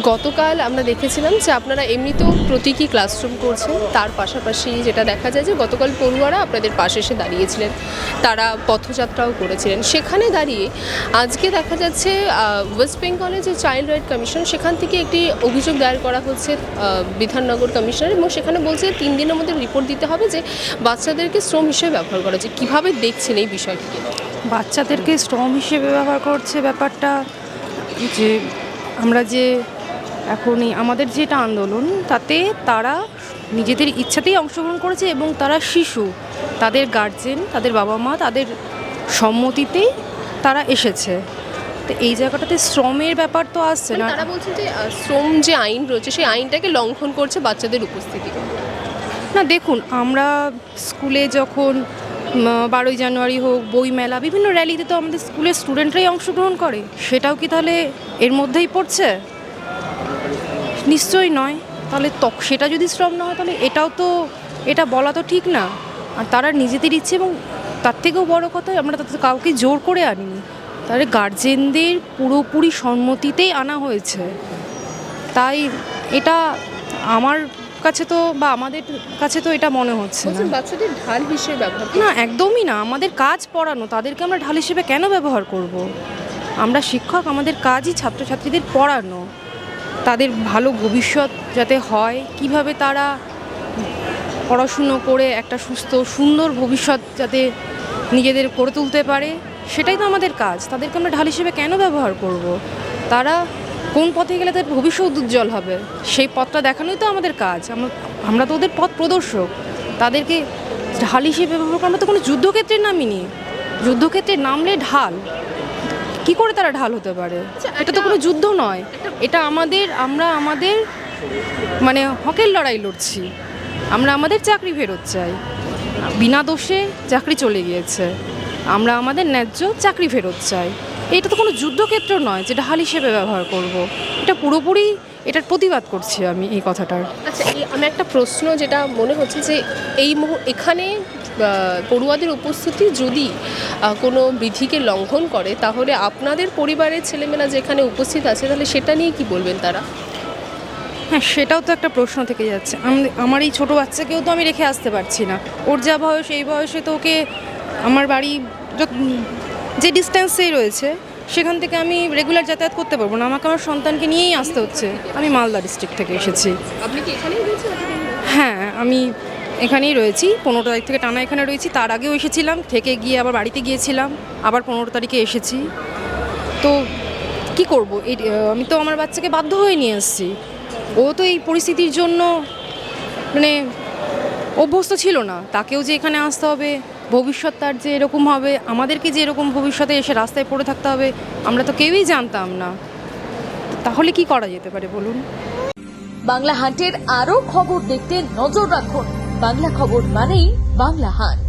গতকাল আমরা দেখেছিলাম যে আপনারা এমনিতেও প্রতীকী ক্লাসরুম করছেন, তার পাশাপাশি যেটা দেখা যায় যে গতকাল পড়ুয়ারা আপনাদের পাশে এসে দাঁড়িয়েছিলেন, তারা পথযাত্রাও করেছিলেন। সেখানে দাঁড়িয়ে আজকে দেখা যাচ্ছে ওয়েস্ট বেঙ্গলের যে চাইল্ড রাইট কমিশন, সেখান থেকে একটি অভিযোগ দায়ের করা হচ্ছে বিধাননগর কমিশনার, এবং সেখানে বলছে 3 দিনের মধ্যে রিপোর্ট দিতে হবে যে বাচ্চাদেরকে শ্রম হিসেবে ব্যবহার করা হচ্ছে। কীভাবে দেখছেন এই বিষয়টিকে? বাচ্চাদেরকে শ্রম হিসেবে ব্যবহার করছে ব্যাপারটা যে আমরা যে এখনই আমাদের যেটা আন্দোলন, তাতে তারা নিজেদের ইচ্ছাতেই অংশগ্রহণ করেছে এবং তারা শিশু, তাদের গার্জেন, তাদের বাবা মা, তাদের সম্মতিতেই তারা এসেছে। তো এই জায়গাটাতে শ্রমের ব্যাপার তো আসছে না। তারা বলছেন যে শ্রম যে আইন রয়েছে সেই আইনটাকে লঙ্ঘন করছে বাচ্চাদের উপস্থিতি। না দেখুন, আমরা স্কুলে যখন 12ই জানুয়ারি হোক, বইমেলা, বিভিন্ন র্যালিতে তো আমাদের স্কুলের স্টুডেন্টরাই অংশগ্রহণ করে, সেটাও কি তাহলে এর মধ্যেই পড়ছে? নিশ্চয়ই নয়। তাহলে সেটা যদি শ্রম না হয়, তাহলে এটা বলা তো ঠিক না। আর তারা নিজেদের ইচ্ছে, এবং তার থেকেও বড় কথা, আমরা তাদের কাউকে জোর করে আনিনি, তাহলে গার্জেনদের পুরোপুরি সম্মতিতেই আনা হয়েছে। তাই এটা আমার কাছে তো, বা আমাদের কাছে তো এটা মনে হচ্ছে না বাচ্চাদের ঢাল হিসেবে ব্যবহার না, একদমই না। আমাদের কাজ পড়ানো, তাদেরকে আমরা ঢাল হিসেবে কেন ব্যবহার করব? আমরা শিক্ষক, আমাদের কাজই ছাত্রছাত্রীদের পড়ানো, তাদের ভালো ভবিষ্যৎ যাতে হয়, কিভাবে তারা পড়াশুনো করে একটা সুস্থ সুন্দর ভবিষ্যৎ যাতে নিজেদের করে তুলতে পারে, সেটাই তো আমাদের কাজ। তাদেরকে আমরা ঢাল হিসেবে কেন ব্যবহার করব? তারা কোন পথে গেলে তাদের ভবিষ্যৎ উজ্জ্বল হবে, সেই পথটা দেখানোই তো আমাদের কাজ। আমরা তো ওদের পথ প্রদর্শক। তাদেরকে ঢাল হিসেবে ব্যবহার করে, আমরা তো কোনো যুদ্ধক্ষেত্রে নামিনি। যুদ্ধক্ষেত্রে নামলে ঢাল কি করে তারা ঢাল হতে পারে? এটা তো কোনো যুদ্ধ নয়, এটা আমরা আমাদের মানে হকের লড়াই লড়ছি। আমরা আমাদের চাকরি ফেরত চাই। বিনা দোষে চাকরি চলে গিয়েছে, আমরা আমাদের ন্যায্য চাকরি ফেরত চাই। এটা তো কোনো যুদ্ধক্ষেত্র নয় যে ঢাল হিসেবে ব্যবহার করব। এটা পুরোপুরি এটার প্রতিবাদ করছি আমি এই কথাটার। আচ্ছা, আমি একটা প্রশ্ন যেটা মনে হচ্ছে যে এখানে পড়ুয়াদের উপস্থিতি যদি কোনো বিধিকে লঙ্ঘন করে, তাহলে আপনাদের পরিবারের ছেলেমেয়েরা যেখানে উপস্থিত আছে, তাহলে সেটা নিয়ে কি বলবেন তারা? হ্যাঁ, সেটাও তো একটা প্রশ্ন থেকে যাচ্ছে। আমার এই ছোটো বাচ্চাকেও তো আমি রেখে আসতে পারছি না। ওর যা বয়স, এই বয়সে তো ওকে আমার বাড়ি যে ডিস্টেন্সেই রয়েছে, সেখান থেকে আমি রেগুলার যাতায়াত করতে পারবো না। আমাকে আমার সন্তানকে নিয়েই আসতে হচ্ছে। আমি মালদা ডিস্ট্রিক্ট থেকে এসেছি। আপনি কি এখানেই রয়েছেন? হ্যাঁ, আমি এখানেই রয়েছি। 15 তারিখ থেকে টানা এখানে রয়েছি। তার আগেও এসেছিলাম, থেকে গিয়ে আবার বাড়িতে গিয়েছিলাম, আবার 15 তারিখে এসেছি। তো কি করব, আমি তো আমার বাচ্চাকে বাধ্য হয়ে নিয়ে এসেছি। ও তো এই পরিস্থিতির জন্য মানে অভ্যস্ত ছিল না। তাকেও যে এখানে আসতে হবে, ভবিষ্যৎ তার যে এরকম হবে, আমাদেরকে যে এরকম ভবিষ্যতে এসে রাস্তায় পড়ে থাকতে হবে, আমরা তো কেউই জানতাম না। তাহলে কি করা যেতে পারে বলুন? বাংলা হান্টের আরো খবর দেখতে নজর রাখুন। বাংলা খবর মানেই বাংলা হান্ট।